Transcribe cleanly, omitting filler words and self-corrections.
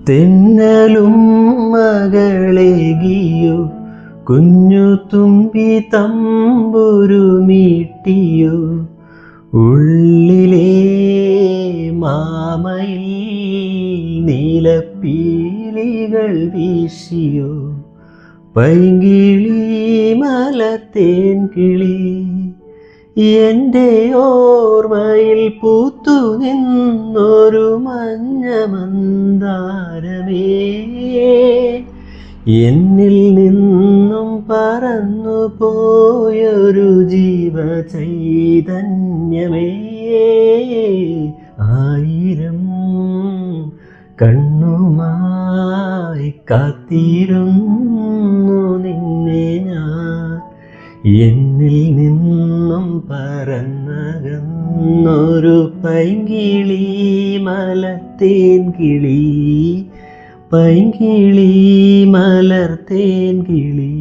തെന്നലും മകളേകിയോ, കുഞ്ഞു തുമ്പി തമ്പുരു മീട്ടിയോ, ഉള്ളിലെ മാമയിൽ നീലപ്പീലികൾ വീശിയോ, പൈങ്കിളി മലത്തേൻ കിളി എൻ്റെ ഓർമ്മയിൽ പൂത്തു നിന്നൊരു മഞ്ഞ മന്ദാരമേ, എന്നിൽ നിന്നും പറന്നു പോയൊരു ജീവചൈതന്യമേ, ആയിരം കണ്ണുമായി കാത്തിരുന്നു നിന്നെ ഞാൻ, എന്നിൽ നിന്നും പറന്നകന്നൊരു പൈങ്കിളി മലത്തേൻ കിളി, പൈങ്കിളി മലർത്തേൻ കിളി.